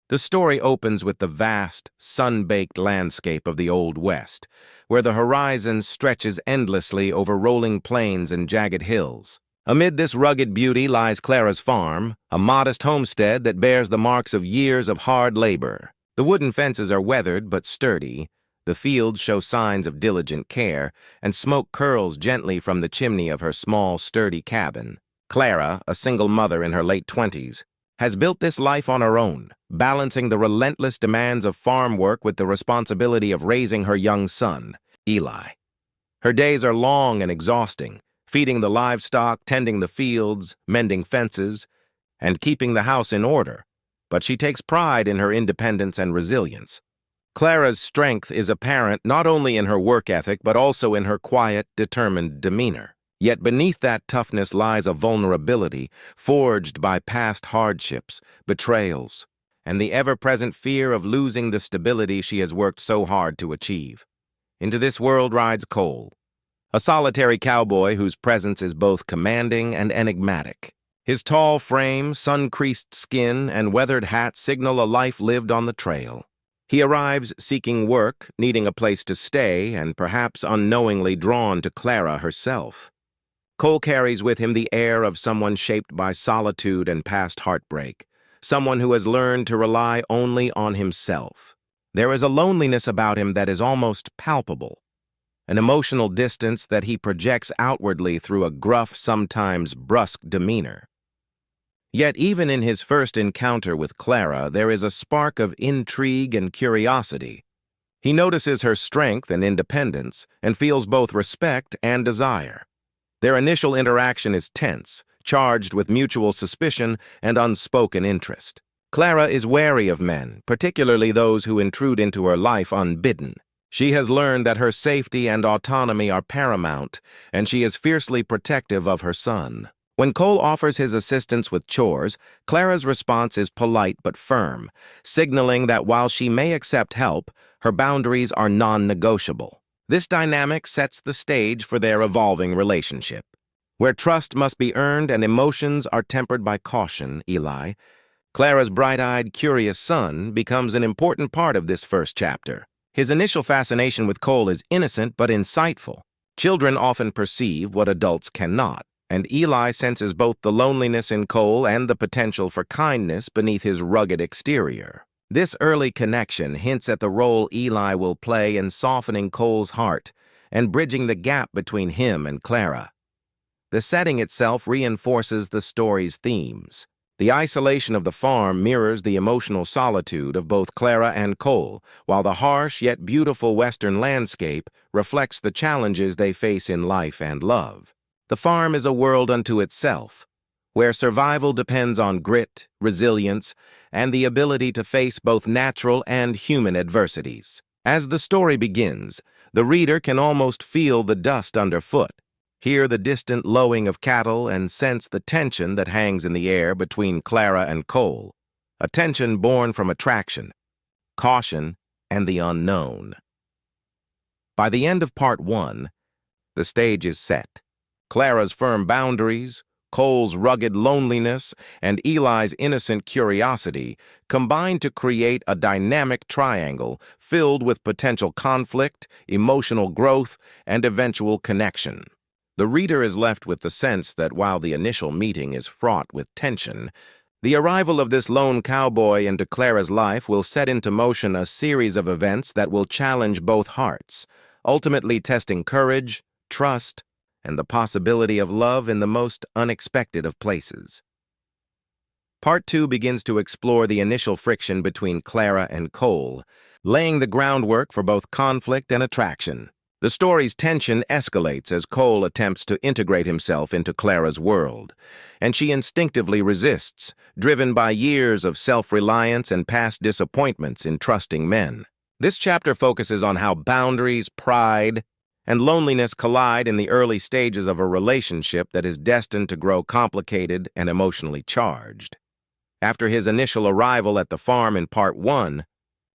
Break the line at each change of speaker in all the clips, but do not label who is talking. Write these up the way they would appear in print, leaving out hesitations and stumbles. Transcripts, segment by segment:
The story opens with the vast, sun-baked landscape of the Old West, where the horizon stretches endlessly over rolling plains and jagged hills. Amid this rugged beauty lies Clara's farm, a modest homestead that bears the marks of years of hard labor. The wooden fences are weathered but sturdy, the fields show signs of diligent care, and smoke curls gently from the chimney of her small, sturdy cabin. Clara, a single mother in her late 20s, has built this life on her own, balancing the relentless demands of farm work with the responsibility of raising her young son, Eli. Her days are long and exhausting, feeding the livestock, tending the fields, mending fences, and keeping the house in order, but she takes pride in her independence and resilience. Clara's strength is apparent not only in her work ethic but also in her quiet, determined demeanor. Yet beneath that toughness lies a vulnerability forged by past hardships, betrayals, and the ever-present fear of losing the stability she has worked so hard to achieve. Into this world rides Cole, a solitary cowboy whose presence is both commanding and enigmatic. His tall frame, sun-creased skin, and weathered hat signal a life lived on the trail. He arrives seeking work, needing a place to stay, and perhaps unknowingly drawn to Clara herself. Cole carries with him the air of someone shaped by solitude and past heartbreak, someone who has learned to rely only on himself. There is a loneliness about him that is almost palpable, an emotional distance that he projects outwardly through a gruff, sometimes brusque demeanor. Yet even in his first encounter with Clara, there is a spark of intrigue and curiosity. He notices her strength and independence and feels both respect and desire. Their initial interaction is tense, charged with mutual suspicion and unspoken interest. Clara is wary of men, particularly those who intrude into her life unbidden. She has learned that her safety and autonomy are paramount, and she is fiercely protective of her son. When Cole offers his assistance with chores, Clara's response is polite but firm, signaling that while she may accept help, her boundaries are non-negotiable. This dynamic sets the stage for their evolving relationship. Where trust must be earned and emotions are tempered by caution, Eli, Clara's bright-eyed, curious son, becomes an important part of this first chapter. His initial fascination with Cole is innocent but insightful. Children often perceive what adults cannot, and Eli senses both the loneliness in Cole and the potential for kindness beneath his rugged exterior. This early connection hints at the role Eli will play in softening Cole's heart and bridging the gap between him and Clara. The setting itself reinforces the story's themes. The isolation of the farm mirrors the emotional solitude of both Clara and Cole, while the harsh yet beautiful western landscape reflects the challenges they face in life and love. The farm is a world unto itself, where survival depends on grit, resilience, and the ability to face both natural and human adversities. As the story begins, the reader can almost feel the dust underfoot, hear the distant lowing of cattle, and sense the tension that hangs in the air between Clara and Cole, a tension born from attraction, caution, and the unknown. By the end of Part 1, the stage is set. Clara's firm boundaries, Cole's rugged loneliness, and Eli's innocent curiosity combine to create a dynamic triangle filled with potential conflict, emotional growth, and eventual connection. The reader is left with the sense that while the initial meeting is fraught with tension, the arrival of this lone cowboy into Clara's life will set into motion a series of events that will challenge both hearts, ultimately testing courage, trust, and the possibility of love in the most unexpected of places. Part 2 begins to explore the initial friction between Clara and Cole, laying the groundwork for both conflict and attraction. The story's tension escalates as Cole attempts to integrate himself into Clara's world, and she instinctively resists, driven by years of self-reliance and past disappointments in trusting men. This chapter focuses on how boundaries, pride, and loneliness collide in the early stages of a relationship that is destined to grow complicated and emotionally charged. After his initial arrival at the farm in Part 1,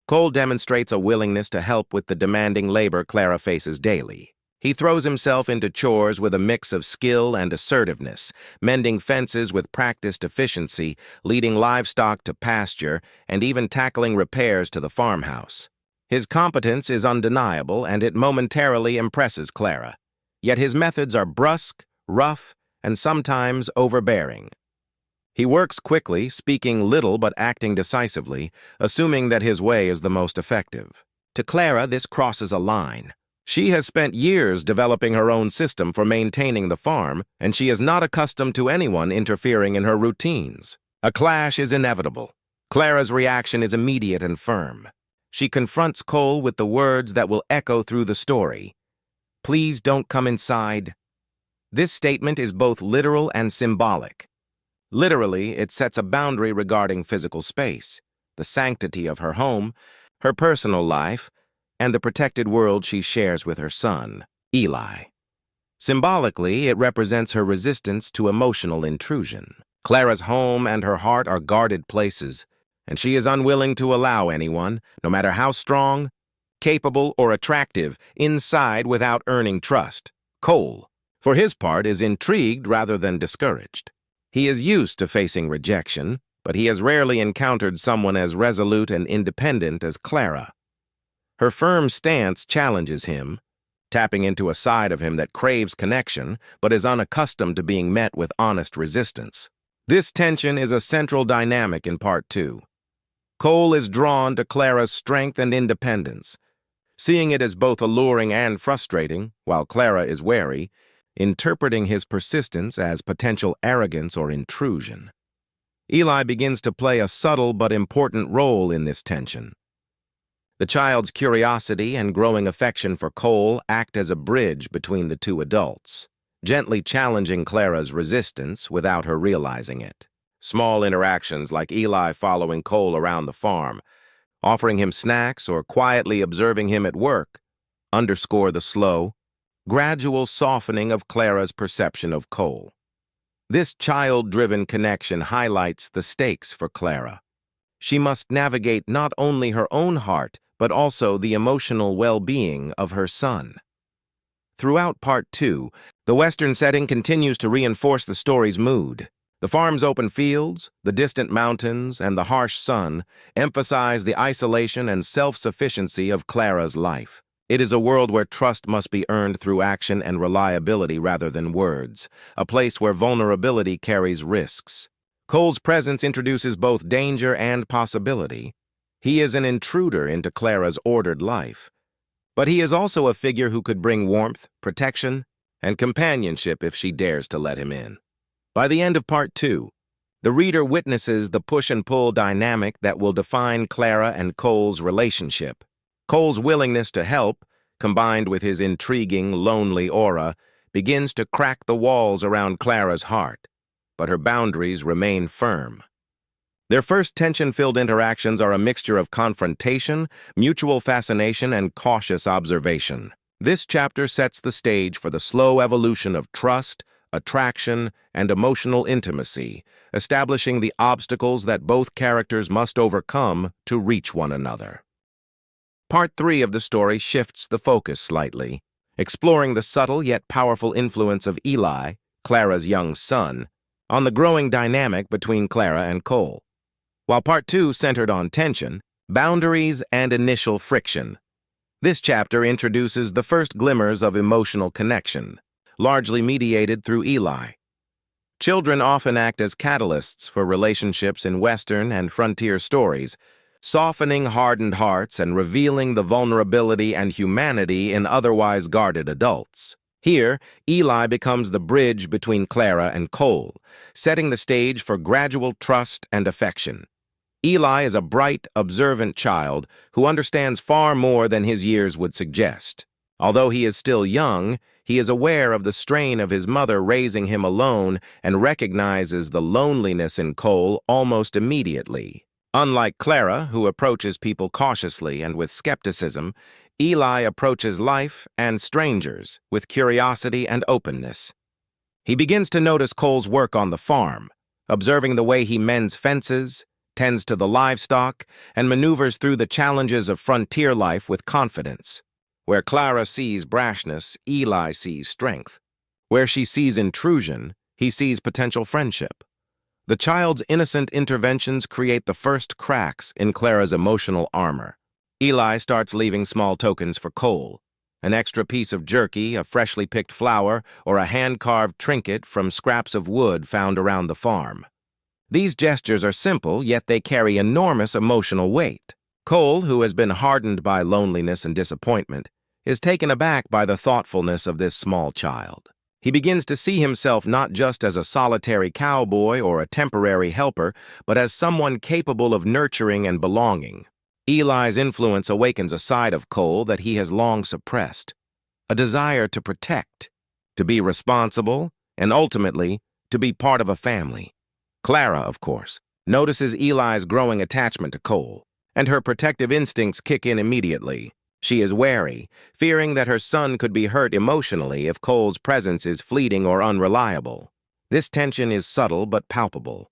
Cole demonstrates a willingness to help with the demanding labor Clara faces daily. He throws himself into chores with a mix of skill and assertiveness, mending fences with practiced efficiency, leading livestock to pasture, and even tackling repairs to the farmhouse. His competence is undeniable, and it momentarily impresses Clara. Yet his methods are brusque, rough, and sometimes overbearing. He works quickly, speaking little but acting decisively, assuming that his way is the most effective. To Clara, this crosses a line. She has spent years developing her own system for maintaining the farm, and she is not accustomed to anyone interfering in her routines. A clash is inevitable. Clara's reaction is immediate and firm. She confronts Cole with the words that will echo through the story. "Please don't come inside." This statement is both literal and symbolic. Literally, it sets a boundary regarding physical space, the sanctity of her home, her personal life, and the protected world she shares with her son, Eli. Symbolically, it represents her resistance to emotional intrusion. Clara's home and her heart are guarded places, and she is unwilling to allow anyone, no matter how strong, capable, or attractive, inside without earning trust. Cole, for his part, is intrigued rather than discouraged. He is used to facing rejection, but he has rarely encountered someone as resolute and independent as Clara. Her firm stance challenges him, tapping into a side of him that craves connection but is unaccustomed to being met with honest resistance. This tension is a central dynamic in Part 2. Cole is drawn to Clara's strength and independence, seeing it as both alluring and frustrating, while Clara is wary, interpreting his persistence as potential arrogance or intrusion. Eli begins to play a subtle but important role in this tension. The child's curiosity and growing affection for Cole act as a bridge between the two adults, gently challenging Clara's resistance without her realizing it. Small interactions like Eli following Cole around the farm, offering him snacks, or quietly observing him at work underscore the slow, gradual softening of Clara's perception of Cole. This child-driven connection highlights the stakes for Clara. She must navigate not only her own heart, but also the emotional well-being of her son. Throughout Part 2, the Western setting continues to reinforce the story's mood. The farm's open fields, the distant mountains, and the harsh sun emphasize the isolation and self-sufficiency of Clara's life. It is a world where trust must be earned through action and reliability rather than words, a place where vulnerability carries risks. Cole's presence introduces both danger and possibility. He is an intruder into Clara's ordered life, but he is also a figure who could bring warmth, protection, and companionship if she dares to let him in. By the end of Part 2, the reader witnesses the push-and-pull dynamic that will define Clara and Cole's relationship. Cole's willingness to help, combined with his intriguing, lonely aura, begins to crack the walls around Clara's heart, but her boundaries remain firm. Their first tension-filled interactions are a mixture of confrontation, mutual fascination, and cautious observation. This chapter sets the stage for the slow evolution of trust, attraction, and emotional intimacy, establishing the obstacles that both characters must overcome to reach one another. Part 3 of the story shifts the focus slightly, exploring the subtle yet powerful influence of Eli, Clara's young son, on the growing dynamic between Clara and Cole. While Part 2 centered on tension, boundaries, and initial friction, this chapter introduces the first glimmers of emotional connection, largely mediated through Eli. Children often act as catalysts for relationships in Western and frontier stories, softening hardened hearts and revealing the vulnerability and humanity in otherwise guarded adults. Here, Eli becomes the bridge between Clara and Cole, setting the stage for gradual trust and affection. Eli is a bright, observant child who understands far more than his years would suggest. Although he is still young, he is aware of the strain of his mother raising him alone and recognizes the loneliness in Cole almost immediately. Unlike Clara, who approaches people cautiously and with skepticism, Eli approaches life and strangers with curiosity and openness. He begins to notice Cole's work on the farm, observing the way he mends fences, tends to the livestock, and maneuvers through the challenges of frontier life with confidence. Where Clara sees brashness, Eli sees strength. Where she sees intrusion, he sees potential friendship. The child's innocent interventions create the first cracks in Clara's emotional armor. Eli starts leaving small tokens for Cole, an extra piece of jerky, a freshly picked flower, or a hand-carved trinket from scraps of wood found around the farm. These gestures are simple, yet they carry enormous emotional weight. Cole, who has been hardened by loneliness and disappointment, is taken aback by the thoughtfulness of this small child. He begins to see himself not just as a solitary cowboy or a temporary helper, but as someone capable of nurturing and belonging. Eli's influence awakens a side of Cole that he has long suppressed, a desire to protect, to be responsible, and ultimately, to be part of a family. Clara, of course, notices Eli's growing attachment to Cole, and her protective instincts kick in immediately. She is wary, fearing that her son could be hurt emotionally if Cole's presence is fleeting or unreliable. This tension is subtle but palpable.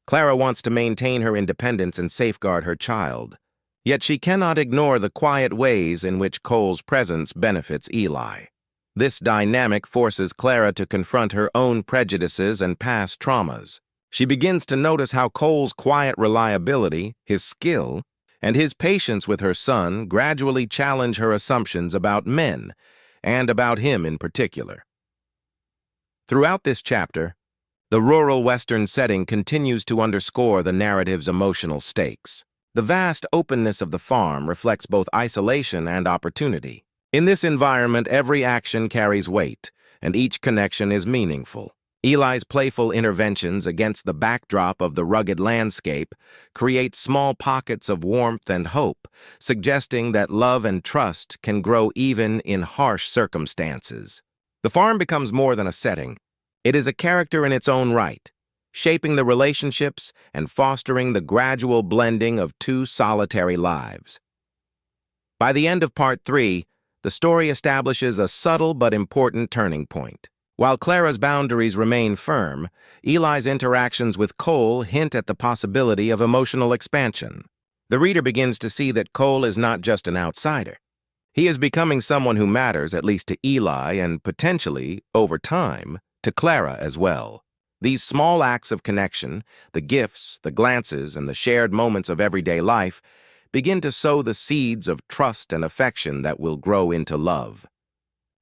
Clara wants to maintain her independence and safeguard her child, yet she cannot ignore the quiet ways in which Cole's presence benefits Eli. This dynamic forces Clara to confront her own prejudices and past traumas. She begins to notice how Cole's quiet reliability, his skill, and his patience with her son gradually challenge her assumptions about men, and about him in particular. Throughout this chapter, the rural Western setting continues to underscore the narrative's emotional stakes. The vast openness of the farm reflects both isolation and opportunity. In this environment, every action carries weight, and each connection is meaningful. Eli's playful interventions against the backdrop of the rugged landscape create small pockets of warmth and hope, suggesting that love and trust can grow even in harsh circumstances. The farm becomes more than a setting. It is a character in its own right, shaping the relationships and fostering the gradual blending of two solitary lives. By the end of Part 3, the story establishes a subtle but important turning point. While Clara's boundaries remain firm, Eli's interactions with Cole hint at the possibility of emotional expansion. The reader begins to see that Cole is not just an outsider. He is becoming someone who matters, at least to Eli, and potentially, over time, to Clara as well. These small acts of connection, the gifts, the glances, and the shared moments of everyday life, begin to sow the seeds of trust and affection that will grow into love.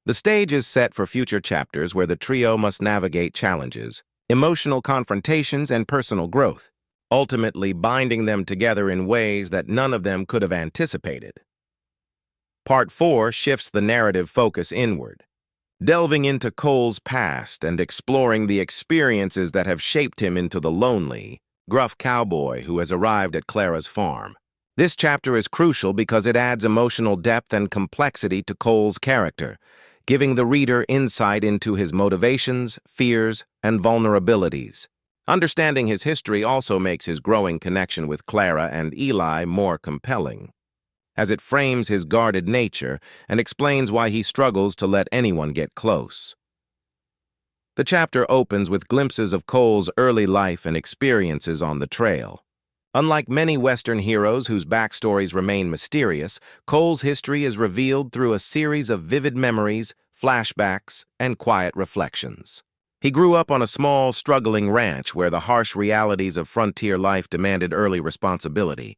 The stage is set for future chapters where the trio must navigate challenges, emotional confrontations, and personal growth, ultimately binding them together in ways that none of them could have anticipated. Part 4 shifts the narrative focus inward, delving into Cole's past and exploring the experiences that have shaped him into the lonely, gruff cowboy who has arrived at Clara's farm. This chapter is crucial because it adds emotional depth and complexity to Cole's character, giving the reader insight into his motivations, fears, and vulnerabilities. Understanding his history also makes his growing connection with Clara and Eli more compelling, as it frames his guarded nature and explains why he struggles to let anyone get close. The chapter opens with glimpses of Cole's early life and experiences on the trail. Unlike many Western heroes whose backstories remain mysterious, Cole's history is revealed through a series of vivid memories, flashbacks, and quiet reflections. He grew up on a small, struggling ranch where the harsh realities of frontier life demanded early responsibility.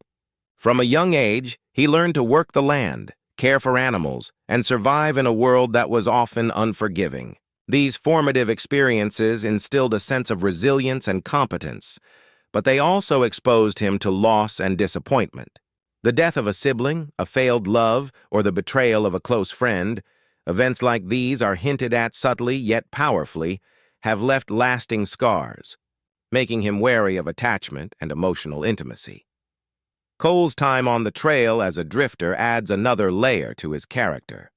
From a young age, he learned to work the land, care for animals, and survive in a world that was often unforgiving. These formative experiences instilled a sense of resilience and competence, but they also exposed him to loss and disappointment. The death of a sibling, a failed love, or the betrayal of a close friend, events like these are hinted at subtly yet powerfully, have left lasting scars, making him wary of attachment and emotional intimacy. Cole's time on the trail as a drifter adds another layer to his character.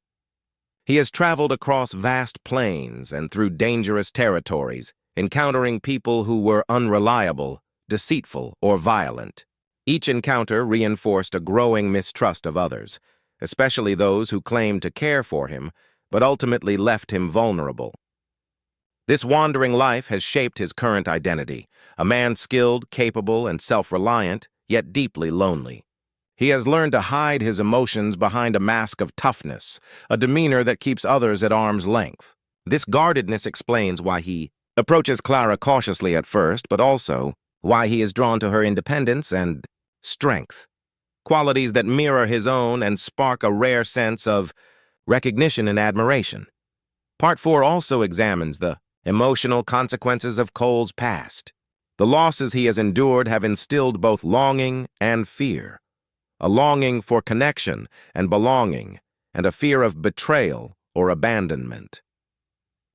He has traveled across vast plains and through dangerous territories, encountering people who were unreliable, deceitful, or violent. Each encounter reinforced a growing mistrust of others, especially those who claimed to care for him, but ultimately left him vulnerable. This wandering life has shaped his current identity, a man skilled, capable, and self-reliant, yet deeply lonely. He has learned to hide his emotions behind a mask of toughness, a demeanor that keeps others at arm's length. This guardedness explains why he approaches Clara cautiously at first, but also why he is drawn to her independence and strength, qualities that mirror his own and spark a rare sense of recognition and admiration. Part 4 also examines the emotional consequences of Cole's past. The losses he has endured have instilled both longing and fear, a longing for connection and belonging, and a fear of betrayal or abandonment.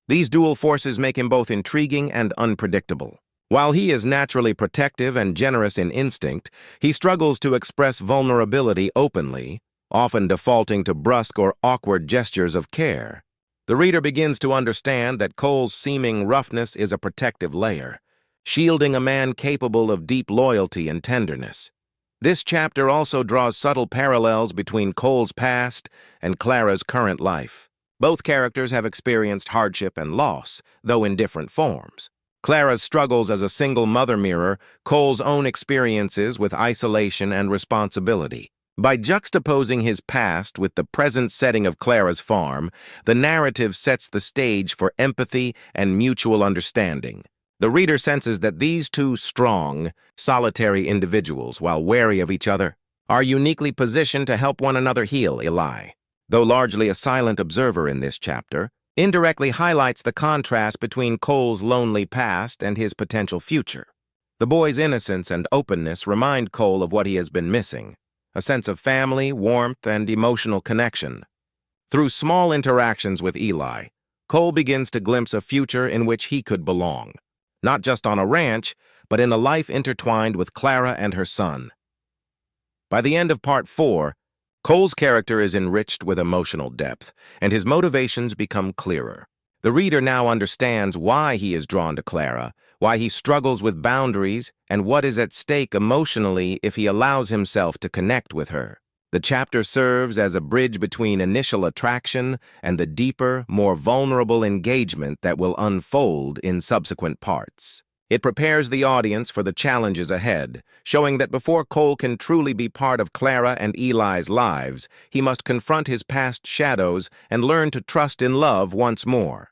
These dual forces make him both intriguing and unpredictable. While he is naturally protective and generous in instinct, he struggles to express vulnerability openly, often defaulting to brusque or awkward gestures of care. The reader begins to understand that Cole's seeming roughness is a protective layer, shielding a man capable of deep loyalty and tenderness. This chapter also draws subtle parallels between Cole's past and Clara's current life. Both characters have experienced hardship and loss, though in different forms. Clara's struggles as a single mother mirror Cole's own experiences with isolation and responsibility. By juxtaposing his past with the present setting of Clara's farm, the narrative sets the stage for empathy and mutual understanding. The reader senses that these two strong, solitary individuals, while wary of each other, are uniquely positioned to help one another heal. Eli, though largely a silent observer in this chapter, indirectly highlights the contrast between Cole's lonely past and his potential future. The boy's innocence and openness remind Cole of what he has been missing, a sense of family, warmth, and emotional connection. Through small interactions with Eli, Cole begins to glimpse a future in which he could belong, not just on a ranch, but in a life intertwined with Clara and her son. By the end of Part 4, Cole's character is enriched with emotional depth, and his motivations become clearer. The reader now understands why he is drawn to Clara, why he struggles with boundaries, and what is at stake emotionally if he allows himself to connect with her. The chapter serves as a bridge between initial attraction and the deeper, more vulnerable engagement that will unfold in subsequent parts. It prepares the audience for the challenges ahead, showing that before Cole can truly be part of Clara and Eli's lives, he must confront his past shadows and learn to trust in love once more.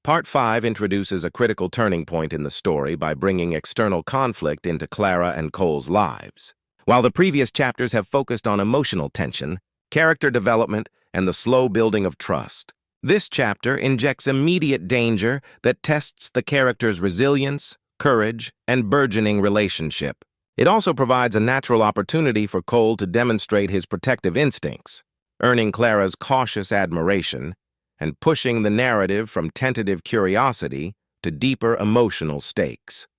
Part 5 introduces a critical turning point in the story by bringing external conflict into Clara and Cole's lives. While the previous chapters have focused on emotional tension, character development, and the slow building of trust, this chapter injects immediate danger that tests the character's resilience, courage, and burgeoning relationship. It also provides a natural opportunity for Cole to demonstrate his protective instincts, earning Clara's cautious admiration and pushing the narrative from tentative curiosity to deeper emotional stakes.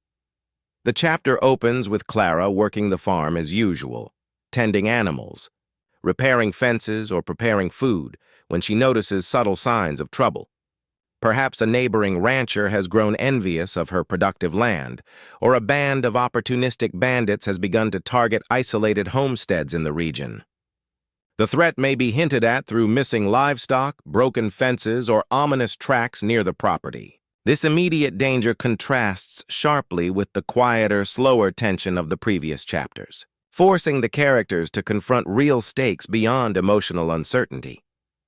The chapter opens with Clara working the farm as usual, tending animals, repairing fences, or preparing food when she notices subtle signs of trouble. Perhaps a neighboring rancher has grown envious of her productive land, or a band of opportunistic bandits has begun to target isolated homesteads in the region. The threat may be hinted at through missing livestock, broken fences, or ominous tracks near the property. This immediate danger contrasts sharply with the quieter, slower tension of the previous chapters, forcing the characters to confront real stakes beyond emotional uncertainty.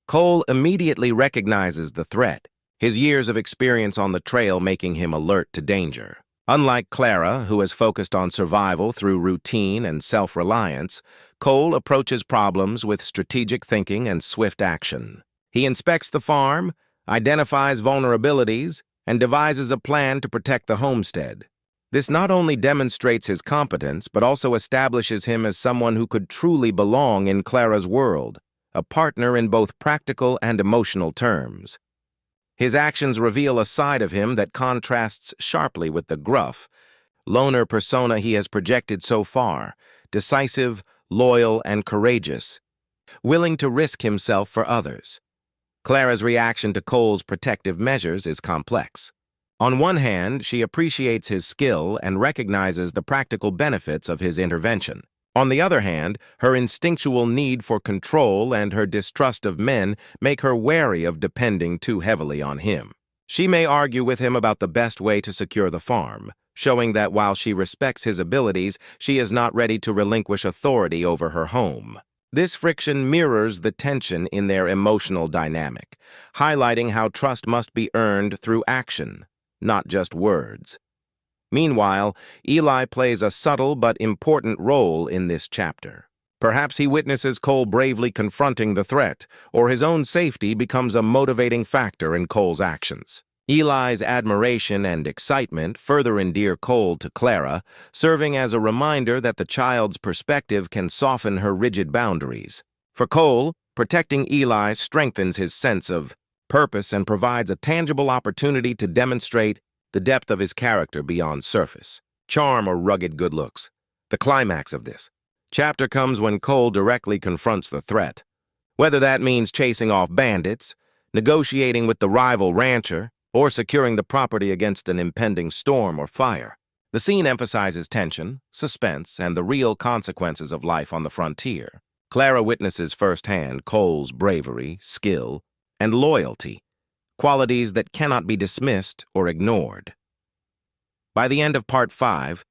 Cole immediately recognizes the threat, his years of experience on the trail making him alert to danger. Unlike Clara, who has focused on survival through routine and self-reliance, Cole approaches problems with strategic thinking and swift action. He inspects the farm, identifies vulnerabilities, and devises a plan to protect the homestead. This not only demonstrates his competence, but also establishes him as someone who could truly belong in Clara's world, a partner in both practical and emotional terms. His actions reveal a side of him that contrasts sharply with the gruff, loner persona he has projected so far, decisive, loyal, and courageous, willing to risk himself for others. Clara's reaction to Cole's protective measures is complex. On one hand, she appreciates his skill and recognizes the practical benefits of his intervention. On the other hand, her instinctual need for control and her distrust of men make her wary of depending too heavily on him. She may argue with him about the best way to secure the farm, showing that while she respects his abilities, she is not ready to relinquish authority over her home. This friction mirrors the tension in their emotional dynamic, highlighting how trust must be earned through action, not just words. Meanwhile, Eli plays a subtle but important role in this chapter. Perhaps he witnesses Cole bravely confronting the threat, or his own safety becomes a motivating factor in Cole's actions. Eli's admiration and excitement further endear Cole to Clara, serving as a reminder that the child's perspective can soften her rigid boundaries. For Cole, protecting Eli strengthens his sense of purpose and provides a tangible opportunity to demonstrate the depth of his character beyond surface, charm, or rugged good looks. The climax of this chapter comes when Cole directly confronts the threat, whether that means chasing off bandits, negotiating with the rival rancher, or securing the property against an impending storm or fire. The scene emphasizes tension, suspense, and the real consequences of life on the frontier. Clara witnesses firsthand Cole's bravery, skill, and loyalty, qualities that cannot be dismissed or ignored. By the end of Part 5,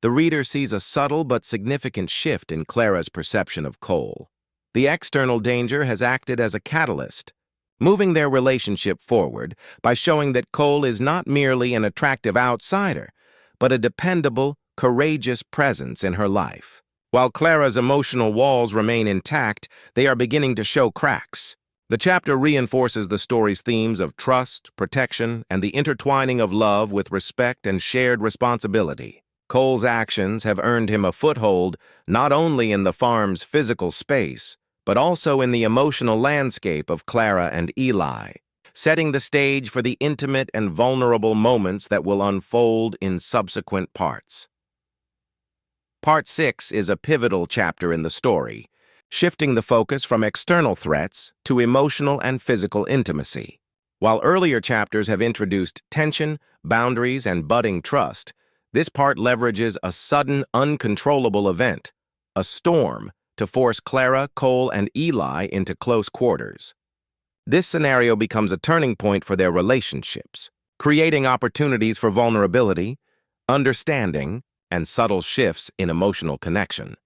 the reader sees a subtle but significant shift in Clara's perception of Cole. The external danger has acted as a catalyst, moving their relationship forward by showing that Cole is not merely an attractive outsider, but a dependable, courageous presence in her life. While Clara's emotional walls remain intact, they are beginning to show cracks. The chapter reinforces the story's themes of trust, protection, and the intertwining of love with respect and shared responsibility. Cole's actions have earned him a foothold not only in the farm's physical space, but also in the emotional landscape of Clara and Eli, setting the stage for the intimate and vulnerable moments that will unfold in subsequent parts. Part 6 is a pivotal chapter in the story, shifting the focus from external threats to emotional and physical intimacy. While earlier chapters have introduced tension, boundaries, and budding trust, this part leverages a sudden, uncontrollable event, a storm, to force Clara, Cole, and Eli into close quarters. This scenario becomes a turning point for their relationships, creating opportunities for vulnerability, understanding, and subtle shifts in emotional connection.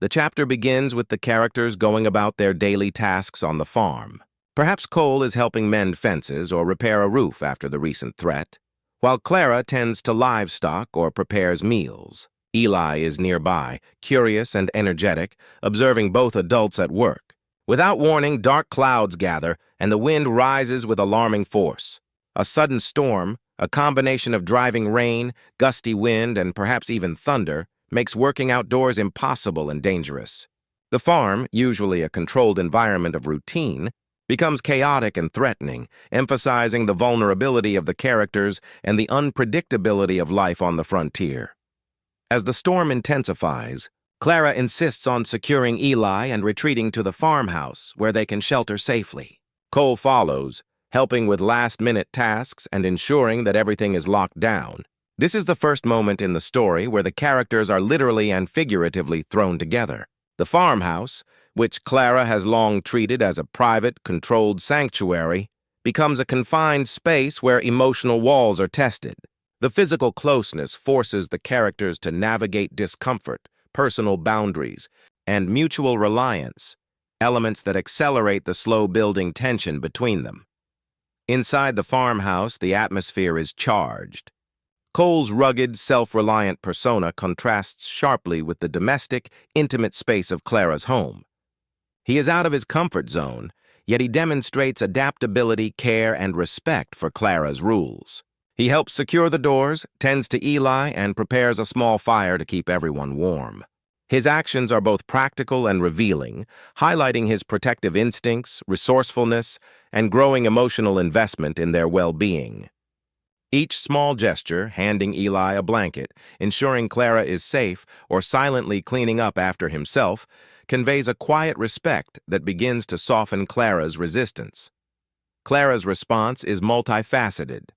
The chapter begins with the characters going about their daily tasks on the farm. Perhaps Cole is helping mend fences or repair a roof after the recent threat, while Clara tends to livestock or prepares meals. Eli is nearby, curious and energetic, observing both adults at work. Without warning, dark clouds gather, and the wind rises with alarming force. A sudden storm, a combination of driving rain, gusty wind, and perhaps even thunder, makes working outdoors impossible and dangerous. The farm, usually a controlled environment of routine, becomes chaotic and threatening, emphasizing the vulnerability of the characters and the unpredictability of life on the frontier. As the storm intensifies, Clara insists on securing Eli and retreating to the farmhouse where they can shelter safely. Cole follows, helping with last-minute tasks and ensuring that everything is locked down. This is the first moment in the story where the characters are literally and figuratively thrown together. The farmhouse, which Clara has long treated as a private, controlled sanctuary, becomes a confined space where emotional walls are tested. The physical closeness forces the characters to navigate discomfort, personal boundaries, and mutual reliance, elements that accelerate the slow-building tension between them. Inside the farmhouse, the atmosphere is charged. Cole's rugged, self-reliant persona contrasts sharply with the domestic, intimate space of Clara's home. He is out of his comfort zone, yet he demonstrates adaptability, care, and respect for Clara's rules. He helps secure the doors, tends to Eli, and prepares a small fire to keep everyone warm. His actions are both practical and revealing, highlighting his protective instincts, resourcefulness, and growing emotional investment in their well-being. Each small gesture, handing Eli a blanket, ensuring Clara is safe, or silently cleaning up after himself, conveys a quiet respect that begins to soften Clara's resistance. Clara's response is multifaceted.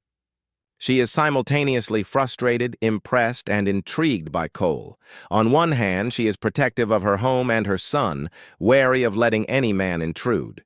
She is simultaneously frustrated, impressed, and intrigued by Cole. On one hand, she is protective of her home and her son, wary of letting any man intrude.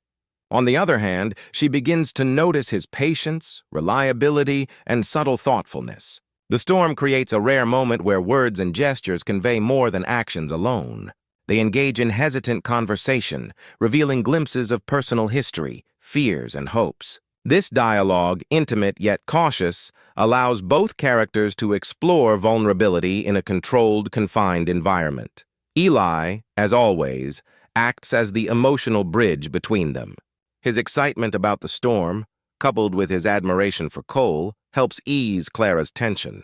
On the other hand, she begins to notice his patience, reliability, and subtle thoughtfulness. The storm creates a rare moment where words and gestures convey more than actions alone. They engage in hesitant conversation, revealing glimpses of personal history, fears, and hopes. This dialogue, intimate yet cautious, allows both characters to explore vulnerability in a controlled, confined environment. Eli, as always, acts as the emotional bridge between them. His excitement about the storm, coupled with his admiration for Cole, helps ease Clara's tension.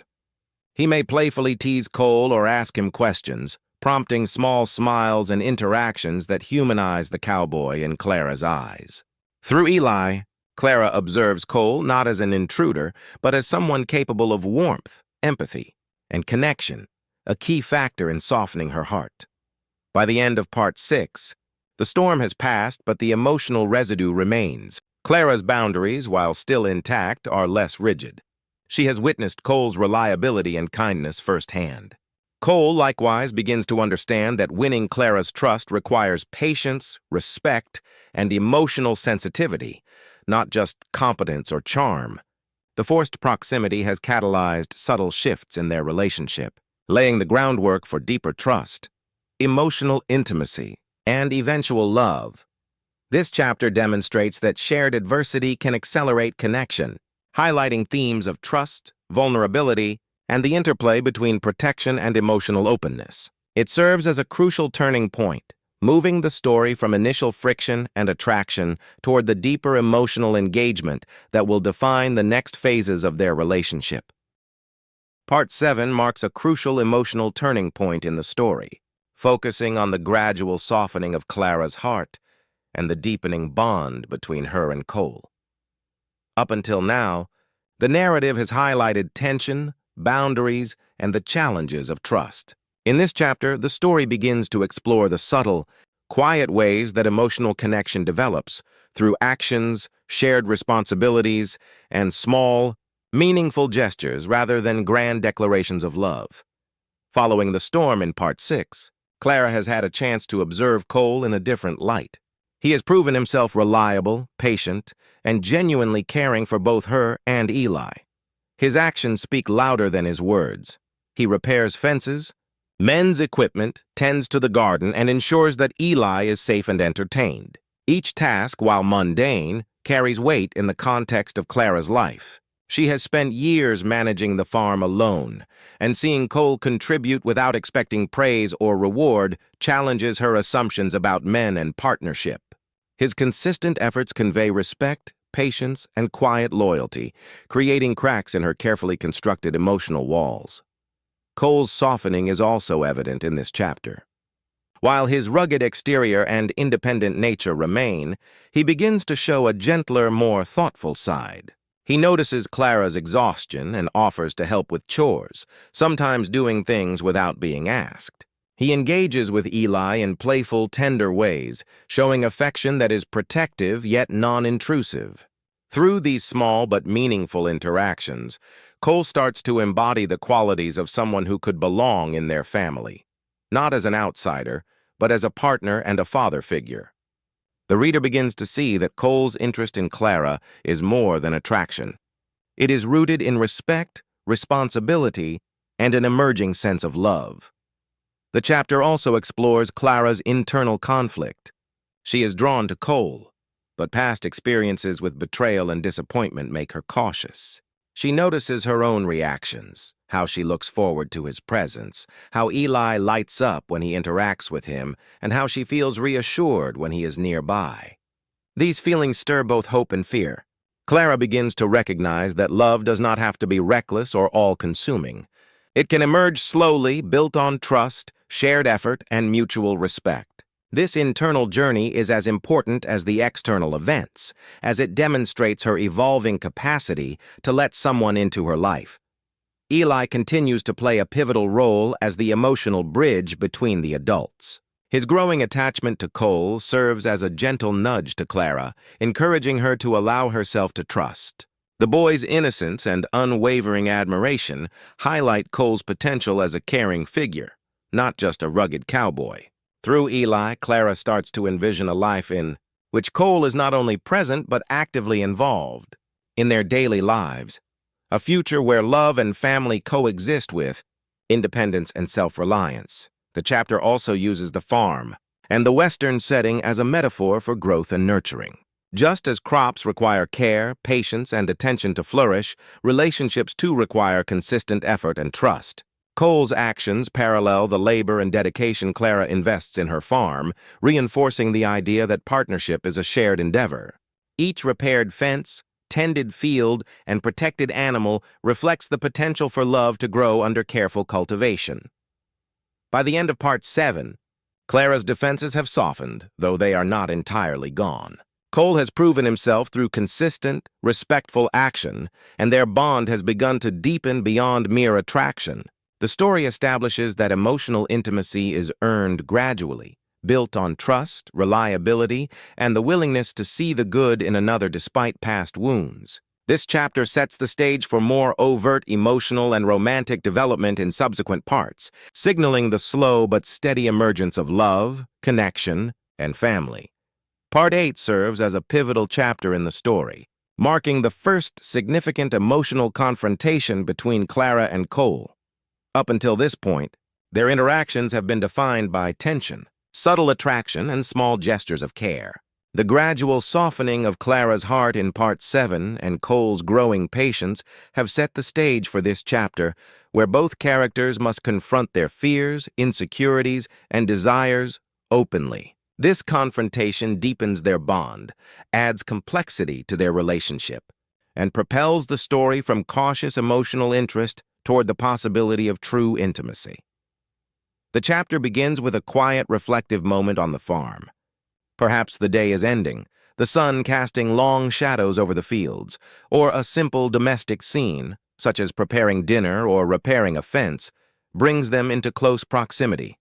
He may playfully tease Cole or ask him questions, prompting small smiles and interactions that humanize the cowboy in Clara's eyes. Through Eli, Clara observes Cole not as an intruder, but as someone capable of warmth, empathy, and connection, a key factor in softening her heart. By the end of Part 6, the storm has passed, but the emotional residue remains. Clara's boundaries, while still intact, are less rigid. She has witnessed Cole's reliability and kindness firsthand. Cole, likewise, begins to understand that winning Clara's trust requires patience, respect, and emotional sensitivity, not just competence or charm. The forced proximity has catalyzed subtle shifts in their relationship, laying the groundwork for deeper trust, emotional intimacy, and eventual love. This chapter demonstrates that shared adversity can accelerate connection, highlighting themes of trust, vulnerability, and the interplay between protection and emotional openness. It serves as a crucial turning point, moving the story from initial friction and attraction toward the deeper emotional engagement that will define the next phases of their relationship. Part 7 marks a crucial emotional turning point in the story, focusing on the gradual softening of Clara's heart and the deepening bond between her and Cole. Up until now, the narrative has highlighted tension, boundaries, and the challenges of trust. In this chapter, the story begins to explore the subtle, quiet ways that emotional connection develops through actions, shared responsibilities, and small, meaningful gestures rather than grand declarations of love. Following the storm in Part 6, Clara has had a chance to observe Cole in a different light. He has proven himself reliable, patient, and genuinely caring for both her and Eli. His actions speak louder than his words. He repairs fences, mends equipment, tends to the garden, and ensures that Eli is safe and entertained. Each task, while mundane, carries weight in the context of Clara's life. She has spent years managing the farm alone, and seeing Cole contribute without expecting praise or reward challenges her assumptions about men and partnership. His consistent efforts convey respect, patience, and quiet loyalty, creating cracks in her carefully constructed emotional walls. Cole's softening is also evident in this chapter. While his rugged exterior and independent nature remain, he begins to show a gentler, more thoughtful side. He notices Clara's exhaustion and offers to help with chores, sometimes doing things without being asked. He engages with Eli in playful, tender ways, showing affection that is protective yet non-intrusive. Through these small but meaningful interactions, Cole starts to embody the qualities of someone who could belong in their family, not as an outsider, but as a partner and a father figure. The reader begins to see that Cole's interest in Clara is more than attraction. It is rooted in respect, responsibility, and an emerging sense of love. The chapter also explores Clara's internal conflict. She is drawn to Cole, but past experiences with betrayal and disappointment make her cautious. She notices her own reactions, how she looks forward to his presence, how Eli lights up when he interacts with him, and how she feels reassured when he is nearby. These feelings stir both hope and fear. Clara begins to recognize that love does not have to be reckless or all-consuming. It can emerge slowly, built on trust, shared effort, and mutual respect. This internal journey is as important as the external events, as it demonstrates her evolving capacity to let someone into her life. Eli continues to play a pivotal role as the emotional bridge between the adults. His growing attachment to Cole serves as a gentle nudge to Clara, encouraging her to allow herself to trust. The boy's innocence and unwavering admiration highlight Cole's potential as a caring figure, not just a rugged cowboy. Through Eli, Clara starts to envision a life in which Cole is not only present but actively involved in their daily lives, a future where love and family coexist with independence and self-reliance. The chapter also uses the farm and the Western setting as a metaphor for growth and nurturing. Just as crops require care, patience, and attention to flourish, relationships too require consistent effort and trust. Cole's actions parallel the labor and dedication Clara invests in her farm, reinforcing the idea that partnership is a shared endeavor. Each repaired fence, tended field, and protected animal reflects the potential for love to grow under careful cultivation. By the end of Part 7, Clara's defenses have softened, though they are not entirely gone. Cole has proven himself through consistent, respectful action, and their bond has begun to deepen beyond mere attraction. The story establishes that emotional intimacy is earned gradually, built on trust, reliability, and the willingness to see the good in another despite past wounds. This chapter sets the stage for more overt emotional and romantic development in subsequent parts, signaling the slow but steady emergence of love, connection, and family. Part 8 serves as a pivotal chapter in the story, marking the first significant emotional confrontation between Clara and Cole. Up until this point, their interactions have been defined by tension, subtle attraction, and small gestures of care. The gradual softening of Clara's heart in Part 7 and Cole's growing patience have set the stage for this chapter, where both characters must confront their fears, insecurities, and desires openly. This confrontation deepens their bond, adds complexity to their relationship, and propels the story from cautious emotional interest toward the possibility of true intimacy. The chapter begins with a quiet, reflective moment on the farm. Perhaps the day is ending, the sun casting long shadows over the fields, or a simple domestic scene, such as preparing dinner or repairing a fence, brings them into close proximity.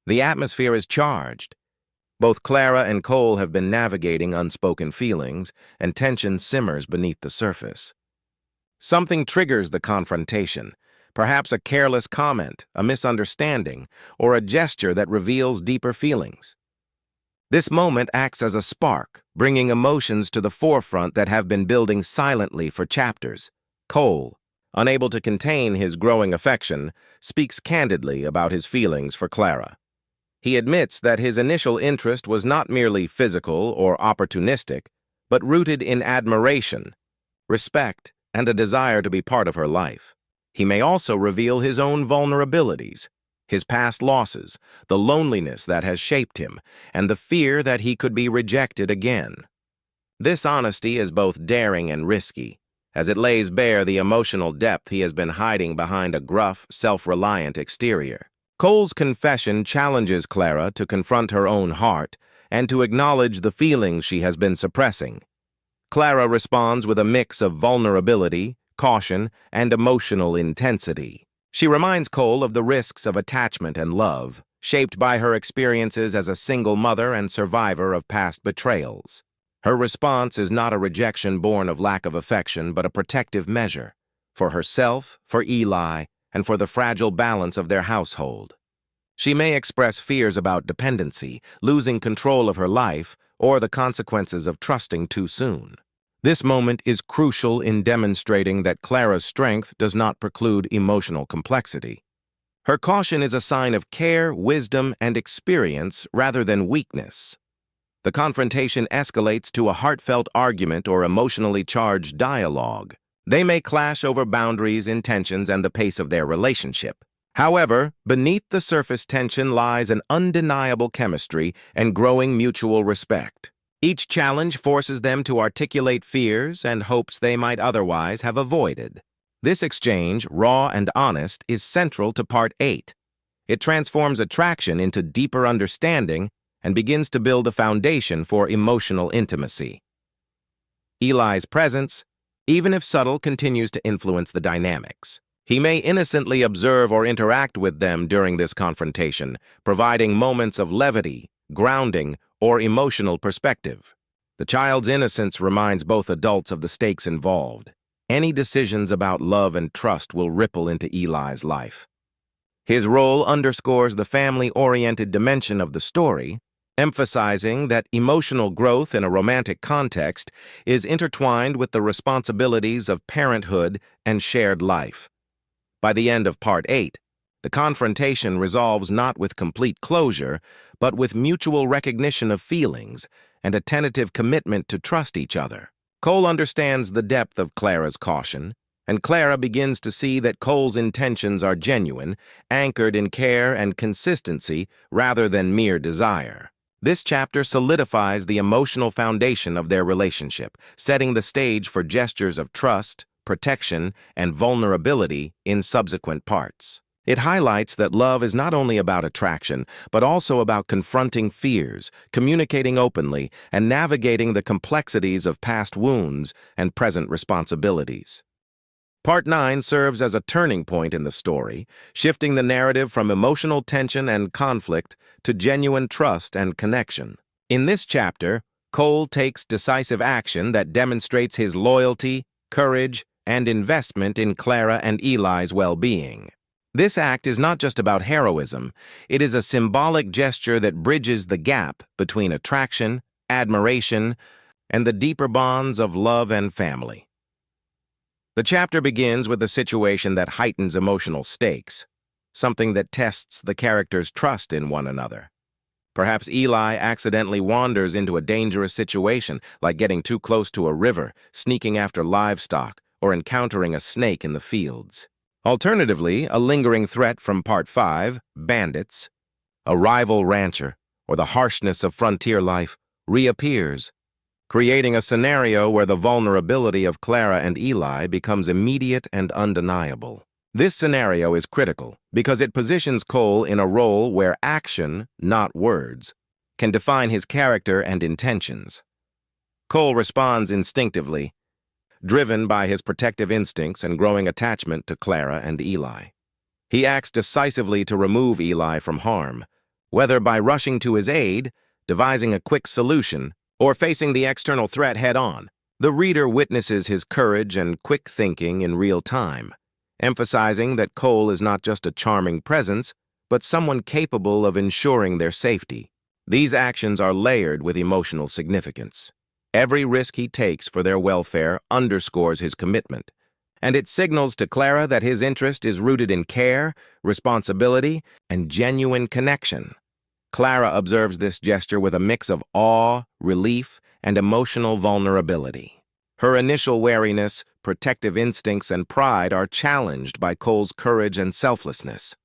The atmosphere is charged. Both Clara and Cole have been navigating unspoken feelings, and tension simmers beneath the surface. Something triggers the confrontation, perhaps a careless comment, a misunderstanding, or a gesture that reveals deeper feelings. This moment acts as a spark, bringing emotions to the forefront that have been building silently for chapters. Cole, unable to contain his growing affection, speaks candidly about his feelings for Clara. He admits that his initial interest was not merely physical or opportunistic, but rooted in admiration, respect, and a desire to be part of her life. He may also reveal his own vulnerabilities, his past losses, the loneliness that has shaped him, and the fear that he could be rejected again. This honesty is both daring and risky, as it lays bare the emotional depth he has been hiding behind a gruff, self-reliant exterior. Cole's confession challenges Clara to confront her own heart and to acknowledge the feelings she has been suppressing. Clara responds with a mix of vulnerability, caution, and emotional intensity. She reminds Cole of the risks of attachment and love, shaped by her experiences as a single mother and survivor of past betrayals. Her response is not a rejection born of lack of affection, but a protective measure, for herself, for Eli, and for the fragile balance of their household. She may express fears about dependency, losing control of her life, or the consequences of trusting too soon. This moment is crucial in demonstrating that Clara's strength does not preclude emotional complexity. Her caution is a sign of care, wisdom, and experience rather than weakness. The confrontation escalates to a heartfelt argument or emotionally charged dialogue. They may clash over boundaries, intentions, and the pace of their relationship. However, beneath the surface tension lies an undeniable chemistry and growing mutual respect. Each challenge forces them to articulate fears and hopes they might otherwise have avoided. This exchange, raw and honest, is central to Part 8. It transforms attraction into deeper understanding and begins to build a foundation for emotional intimacy. Eli's presence, even if subtle, continues to influence the dynamics. He may innocently observe or interact with them during this confrontation, providing moments of levity, grounding, or emotional perspective. The child's innocence reminds both adults of the stakes involved. Any decisions about love and trust will ripple into Eli's life. His role underscores the family-oriented dimension of the story, emphasizing that emotional growth in a romantic context is intertwined with the responsibilities of parenthood and shared life. By the end of Part 8, the confrontation resolves not with complete closure, but with mutual recognition of feelings and a tentative commitment to trust each other. Cole understands the depth of Clara's caution, and Clara begins to see that Cole's intentions are genuine, anchored in care and consistency rather than mere desire. This chapter solidifies the emotional foundation of their relationship, setting the stage for gestures of trust, protection, and vulnerability in subsequent parts. It highlights that love is not only about attraction, but also about confronting fears, communicating openly, and navigating the complexities of past wounds and present responsibilities. Part 9 serves as a turning point in the story, shifting the narrative from emotional tension and conflict to genuine trust and connection. In this chapter, Cole takes decisive action that demonstrates his loyalty, courage, and investment in Clara and Eli's well-being. This act is not just about heroism, it is a symbolic gesture that bridges the gap between attraction, admiration, and the deeper bonds of love and family. The chapter begins with a situation that heightens emotional stakes, something that tests the characters' trust in one another. Perhaps Eli accidentally wanders into a dangerous situation, like getting too close to a river, sneaking after livestock, or encountering a snake in the fields. Alternatively, a lingering threat from Part 5, bandits, a rival rancher, or the harshness of frontier life reappears, creating a scenario where the vulnerability of Clara and Eli becomes immediate and undeniable. This scenario is critical because it positions Cole in a role where action, not words, can define his character and intentions. Cole responds instinctively, driven by his protective instincts and growing attachment to Clara and Eli. He acts decisively to remove Eli from harm, whether by rushing to his aid, devising a quick solution, or facing the external threat head-on. The reader witnesses his courage and quick thinking in real time, emphasizing that Cole is not just a charming presence, but someone capable of ensuring their safety. These actions are layered with emotional significance. Every risk he takes for their welfare underscores his commitment, and it signals to Clara that his interest is rooted in care, responsibility, and genuine connection. Clara observes this gesture with a mix of awe, relief, and emotional vulnerability. Her initial wariness, protective instincts, and pride are challenged by Cole's courage and selflessness.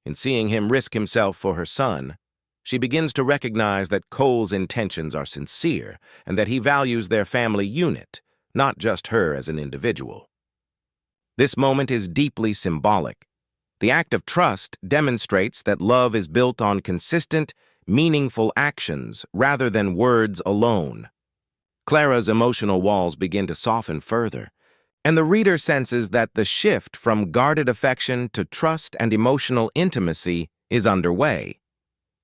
In seeing him risk himself for her son, she begins to recognize that Cole's intentions are sincere and that he values their family unit, not just her as an individual. This moment is deeply symbolic. The act of trust demonstrates that love is built on consistent, meaningful actions rather than words alone. Clara's emotional walls begin to soften further, and the reader senses that the shift from guarded affection to trust and emotional intimacy is underway.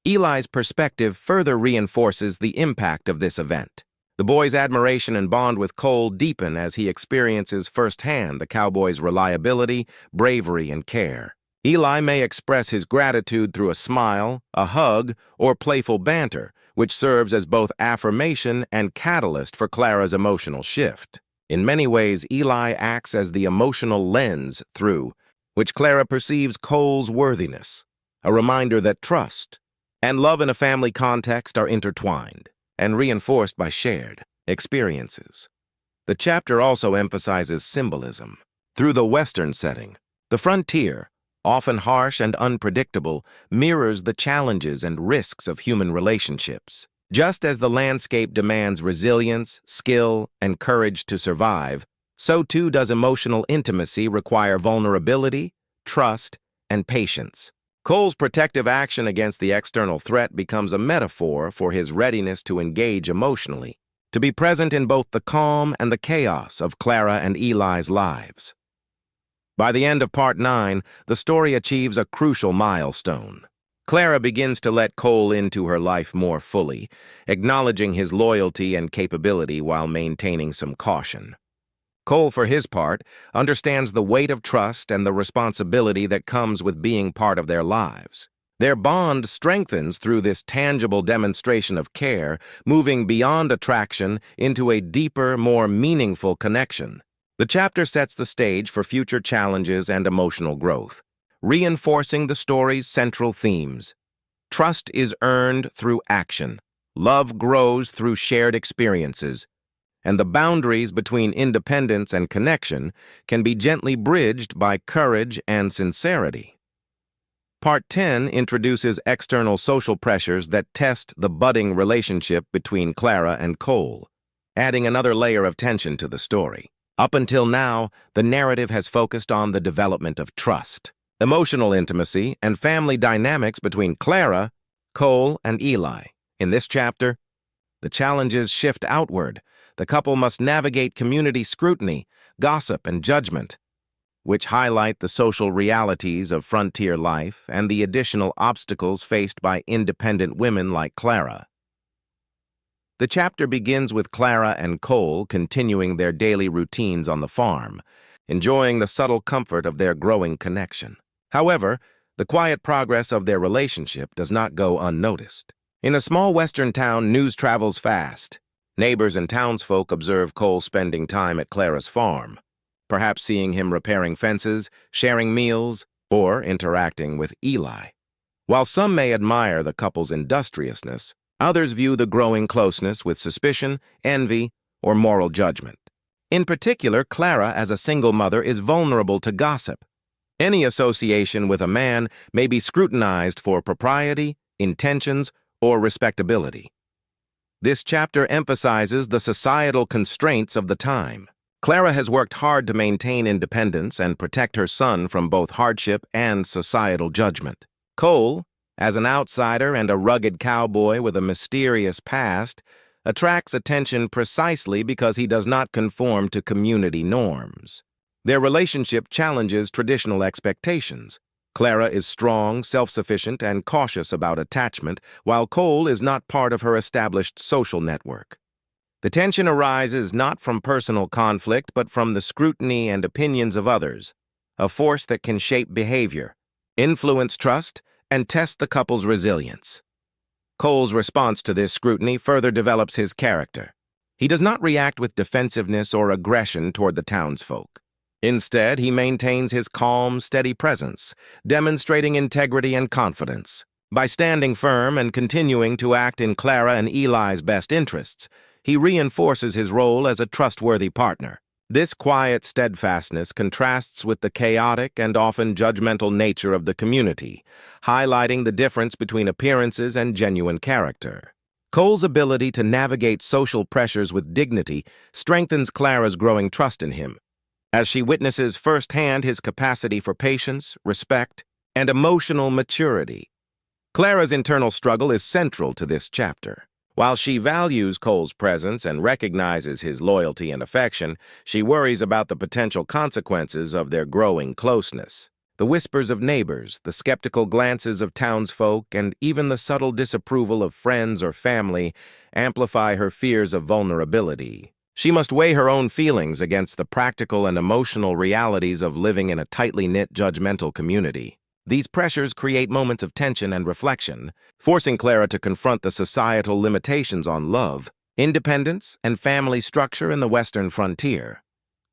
Eli's perspective further reinforces the impact of this event. The boy's admiration and bond with Cole deepen as he experiences firsthand the Cowboys' reliability, bravery, and care. Eli may express his gratitude through a smile, a hug, or playful banter, which serves as both affirmation and catalyst for Clara's emotional shift. In many ways, Eli acts as the emotional lens through which Clara perceives Cole's worthiness, a reminder that trust and love in a family context are intertwined and reinforced by shared experiences. The chapter also emphasizes symbolism. Through the Western setting, the frontier, often harsh and unpredictable, mirrors the challenges and risks of human relationships. Just as the landscape demands resilience, skill, and courage to survive, so too does emotional intimacy require vulnerability, trust, and patience. Cole's protective action against the external threat becomes a metaphor for his readiness to engage emotionally, to be present in both the calm and the chaos of Clara and Eli's lives. By the end of Part 9, the story achieves a crucial milestone. Clara begins to let Cole into her life more fully, acknowledging his loyalty and capability while maintaining some caution. Cole, for his part, understands the weight of trust and the responsibility that comes with being part of their lives. Their bond strengthens through this tangible demonstration of care, moving beyond attraction into a deeper, more meaningful connection. The chapter sets the stage for future challenges and emotional growth, reinforcing the story's central themes. Trust is earned through action. Love grows through shared experiences, and the boundaries between independence and connection can be gently bridged by courage and sincerity. Part 10 introduces external social pressures that test the budding relationship between Clara and Cole, adding another layer of tension to the story. Up until now, the narrative has focused on the development of trust, emotional intimacy, and family dynamics between Clara, Cole, and Eli. In this chapter, the challenges shift outward. The couple must navigate community scrutiny, gossip, and judgment, which highlight the social realities of frontier life and the additional obstacles faced by independent women like Clara. The chapter begins with Clara and Cole continuing their daily routines on the farm, enjoying the subtle comfort of their growing connection. However, the quiet progress of their relationship does not go unnoticed. In a small western town, news travels fast. Neighbors and townsfolk observe Cole spending time at Clara's farm, perhaps seeing him repairing fences, sharing meals, or interacting with Eli. While some may admire the couple's industriousness, others view the growing closeness with suspicion, envy, or moral judgment. In particular, Clara, as a single mother, is vulnerable to gossip. Any association with a man may be scrutinized for propriety, intentions, or respectability. This chapter emphasizes the societal constraints of the time. Clara has worked hard to maintain independence and protect her son from both hardship and societal judgment. Cole, as an outsider and a rugged cowboy with a mysterious past, attracts attention precisely because he does not conform to community norms. Their relationship challenges traditional expectations. Clara is strong, self-sufficient, and cautious about attachment, while Cole is not part of her established social network. The tension arises not from personal conflict, but from the scrutiny and opinions of others, a force that can shape behavior, influence trust, and test the couple's resilience. Cole's response to this scrutiny further develops his character. He does not react with defensiveness or aggression toward the townsfolk. Instead, he maintains his calm, steady presence, demonstrating integrity and confidence. By standing firm and continuing to act in Clara and Eli's best interests, he reinforces his role as a trustworthy partner. This quiet steadfastness contrasts with the chaotic and often judgmental nature of the community, highlighting the difference between appearances and genuine character. Cole's ability to navigate social pressures with dignity strengthens Clara's growing trust in him, as she witnesses firsthand his capacity for patience, respect, and emotional maturity. Clara's internal struggle is central to this chapter. While she values Cole's presence and recognizes his loyalty and affection, she worries about the potential consequences of their growing closeness. The whispers of neighbors, the skeptical glances of townsfolk, and even the subtle disapproval of friends or family amplify her fears of vulnerability. She must weigh her own feelings against the practical and emotional realities of living in a tightly knit, judgmental community. These pressures create moments of tension and reflection, forcing Clara to confront the societal limitations on love, independence, and family structure in the western frontier.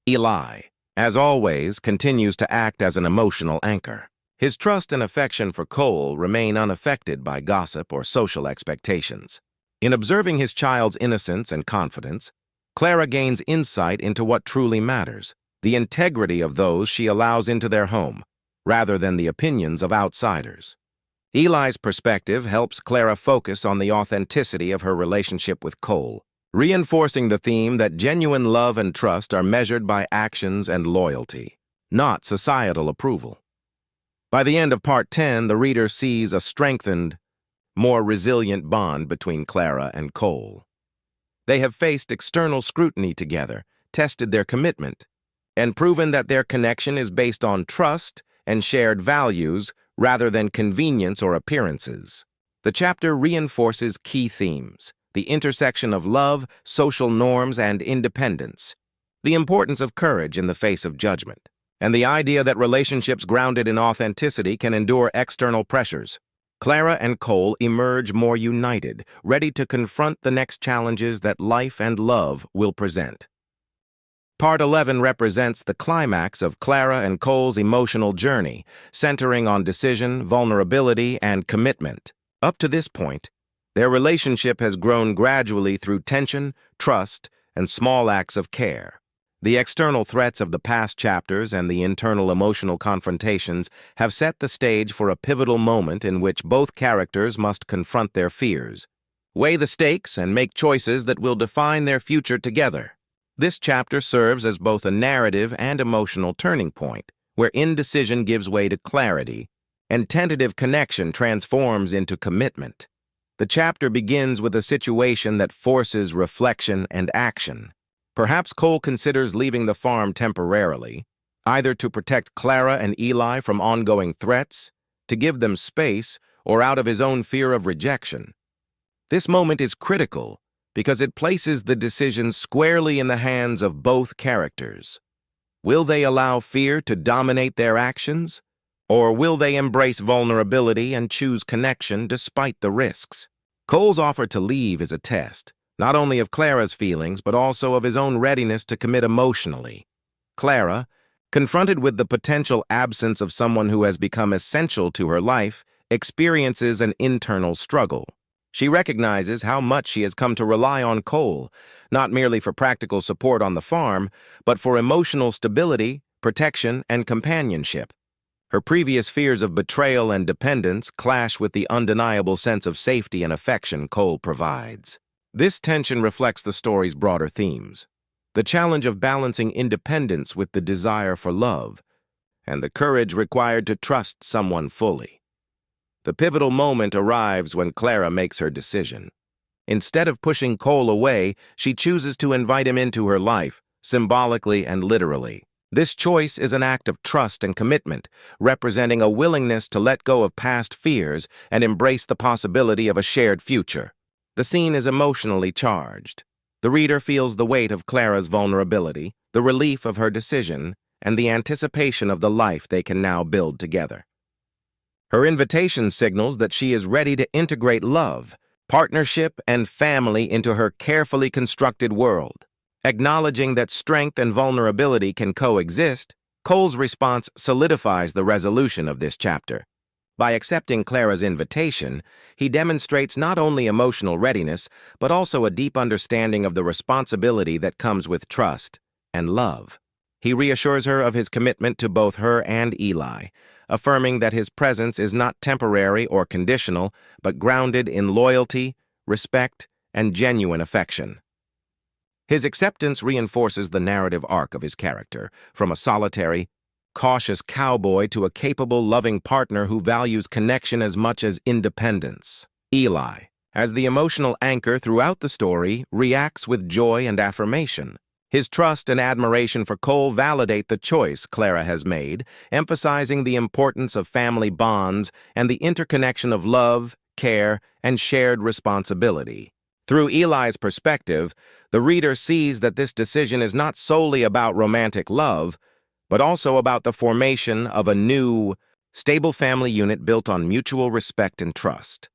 Eli, as always, continues to act as an emotional anchor. His trust and affection for Cole remain unaffected by gossip or social expectations. In observing his child's innocence and confidence, Clara gains insight into what truly matters, the integrity of those she allows into their home, rather than the opinions of outsiders. Eli's perspective helps Clara focus on the authenticity of her relationship with Cole, reinforcing the theme that genuine love and trust are measured by actions and loyalty, not societal approval. By the end of Part 10, the reader sees a strengthened, more resilient bond between Clara and Cole. They have faced external scrutiny together, tested their commitment, and proven that their connection is based on trust and shared values rather than convenience or appearances. The chapter reinforces key themes: the intersection of love, social norms, and independence, the importance of courage in the face of judgment, and the idea that relationships grounded in authenticity can endure external pressures. Clara and Cole emerge more united, ready to confront the next challenges that life and love will present. Part 11 represents the climax of Clara and Cole's emotional journey, centering on decision, vulnerability, and commitment. Up to this point, their relationship has grown gradually through tension, trust, and small acts of care. The external threats of the past chapters and the internal emotional confrontations have set the stage for a pivotal moment in which both characters must confront their fears, weigh the stakes, and make choices that will define their future together. This chapter serves as both a narrative and emotional turning point, where indecision gives way to clarity, and tentative connection transforms into commitment. The chapter begins with a situation that forces reflection and action. Perhaps Cole considers leaving the farm temporarily, either to protect Clara and Eli from ongoing threats, to give them space, or out of his own fear of rejection. This moment is critical because it places the decision squarely in the hands of both characters. Will they allow fear to dominate their actions, or will they embrace vulnerability and choose connection despite the risks? Cole's offer to leave is a test, not only of Clara's feelings, but also of his own readiness to commit emotionally. Clara, confronted with the potential absence of someone who has become essential to her life, experiences an internal struggle. She recognizes how much she has come to rely on Cole, not merely for practical support on the farm, but for emotional stability, protection, and companionship. Her previous fears of betrayal and dependence clash with the undeniable sense of safety and affection Cole provides. This tension reflects the story's broader themes: the challenge of balancing independence with the desire for love, and the courage required to trust someone fully. The pivotal moment arrives when Clara makes her decision. Instead of pushing Cole away, she chooses to invite him into her life, symbolically and literally. This choice is an act of trust and commitment, representing a willingness to let go of past fears and embrace the possibility of a shared future. The scene is emotionally charged. The reader feels the weight of Clara's vulnerability, the relief of her decision, and the anticipation of the life they can now build together. Her invitation signals that she is ready to integrate love, partnership, and family into her carefully constructed world. Acknowledging that strength and vulnerability can coexist, Cole's response solidifies the resolution of this chapter. By accepting Clara's invitation, he demonstrates not only emotional readiness, but also a deep understanding of the responsibility that comes with trust and love. He reassures her of his commitment to both her and Eli, affirming that his presence is not temporary or conditional, but grounded in loyalty, respect, and genuine affection. His acceptance reinforces the narrative arc of his character, from a solitary, cautious cowboy to a capable, loving partner who values connection as much as independence. Eli, as the emotional anchor throughout the story, reacts with joy and affirmation. His trust and admiration for Cole validate the choice Clara has made, emphasizing the importance of family bonds and the interconnection of love, care, and shared responsibility. Through Eli's perspective, the reader sees that this decision is not solely about romantic love, but also about the formation of a new, stable family unit built on mutual respect and trust.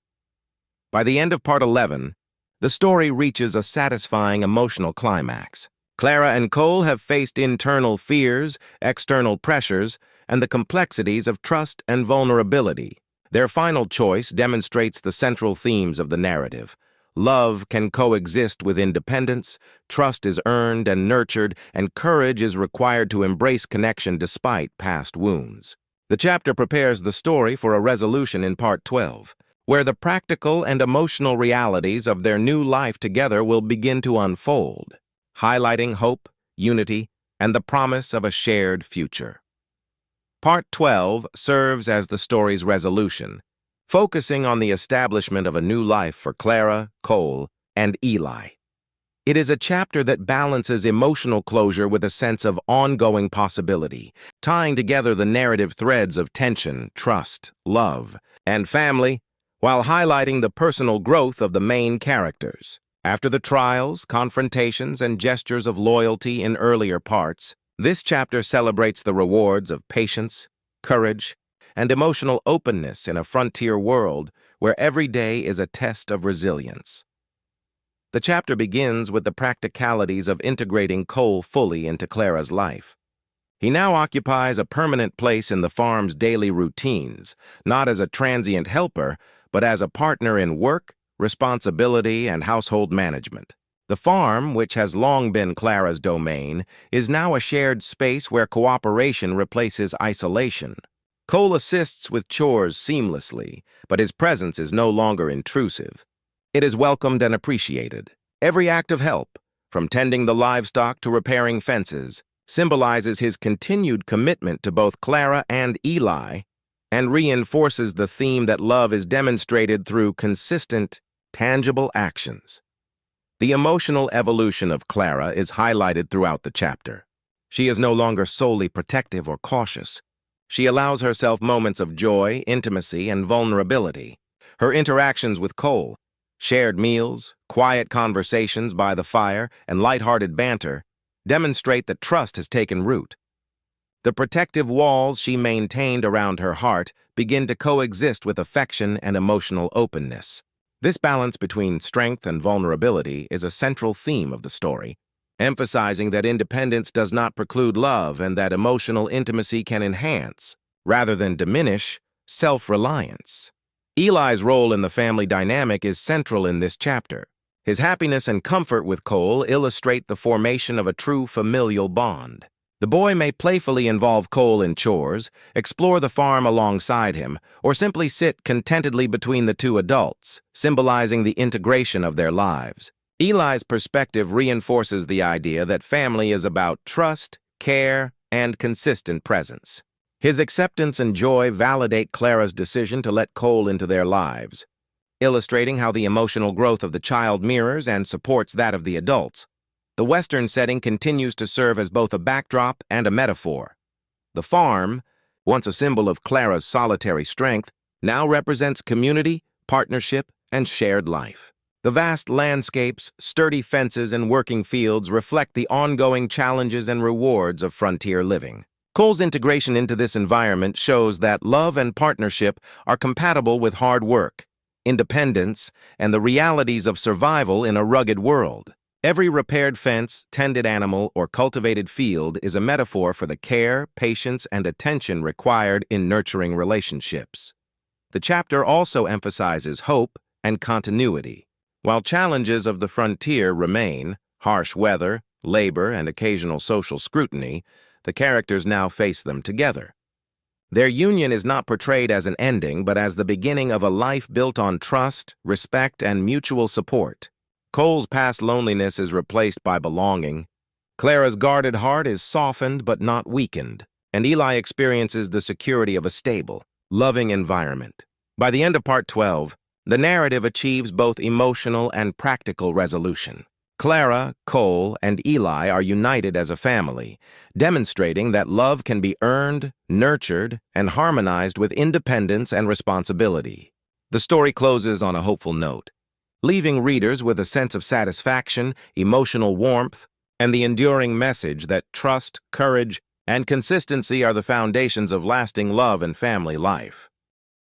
By the end of Part 11, the story reaches a satisfying emotional climax. Clara and Cole have faced internal fears, external pressures, and the complexities of trust and vulnerability. Their final choice demonstrates the central themes of the narrative. Love can coexist with independence, trust is earned and nurtured, and courage is required to embrace connection despite past wounds. The chapter prepares the story for a resolution in Part 12, where the practical and emotional realities of their new life together will begin to unfold, highlighting hope, unity, and the promise of a shared future. Part 12 serves as the story's resolution, focusing on the establishment of a new life for Clara, Cole, and Eli. It is a chapter that balances emotional closure with a sense of ongoing possibility, tying together the narrative threads of tension, trust, love, and family, while highlighting the personal growth of the main characters. After the trials, confrontations, and gestures of loyalty in earlier parts, this chapter celebrates the rewards of patience, courage, and emotional openness in a frontier world where every day is a test of resilience. The chapter begins with the practicalities of integrating Cole fully into Clara's life. He now occupies a permanent place in the farm's daily routines, not as a transient helper, but as a partner in work, responsibility, and household management. The farm, which has long been Clara's domain, is now a shared space where cooperation replaces isolation. Cole assists with chores seamlessly, but his presence is no longer intrusive. It is welcomed and appreciated. Every act of help, from tending the livestock to repairing fences, symbolizes his continued commitment to both Clara and Eli, and reinforces the theme that love is demonstrated through consistent, tangible actions. The emotional evolution of Clara is highlighted throughout the chapter. She is no longer solely protective or cautious. She allows herself moments of joy, intimacy, and vulnerability. Her interactions with Cole, shared meals, quiet conversations by the fire, and lighthearted banter demonstrate that trust has taken root. The protective walls she maintained around her heart begin to coexist with affection and emotional openness. This balance between strength and vulnerability is a central theme of the story, emphasizing that independence does not preclude love and that emotional intimacy can enhance, rather than diminish, self-reliance. Eli's role in the family dynamic is central in this chapter. His happiness and comfort with Cole illustrate the formation of a true familial bond. The boy may playfully involve Cole in chores, explore the farm alongside him, or simply sit contentedly between the two adults, symbolizing the integration of their lives. Eli's perspective reinforces the idea that family is about trust, care, and consistent presence. His acceptance and joy validate Clara's decision to let Cole into their lives, illustrating how the emotional growth of the child mirrors and supports that of the adults. The Western setting continues to serve as both a backdrop and a metaphor. The farm, once a symbol of Clara's solitary strength, now represents community, partnership, and shared life. The vast landscapes, sturdy fences, and working fields reflect the ongoing challenges and rewards of frontier living. Cole's integration into this environment shows that love and partnership are compatible with hard work, independence, and the realities of survival in a rugged world. Every repaired fence, tended animal, or cultivated field is a metaphor for the care, patience, and attention required in nurturing relationships. The chapter also emphasizes hope and continuity. While challenges of the frontier remain, harsh weather, labor, and occasional social scrutiny, the characters now face them together. Their union is not portrayed as an ending, but as the beginning of a life built on trust, respect, and mutual support. Cole's past loneliness is replaced by belonging. Clara's guarded heart is softened but not weakened, and Eli experiences the security of a stable, loving environment. By the end of Part 12, the narrative achieves both emotional and practical resolution. Clara, Cole, and Eli are united as a family, demonstrating that love can be earned, nurtured, and harmonized with independence and responsibility. The story closes on a hopeful note, leaving readers with a sense of satisfaction, emotional warmth, and the enduring message that trust, courage, and consistency are the foundations of lasting love and family life.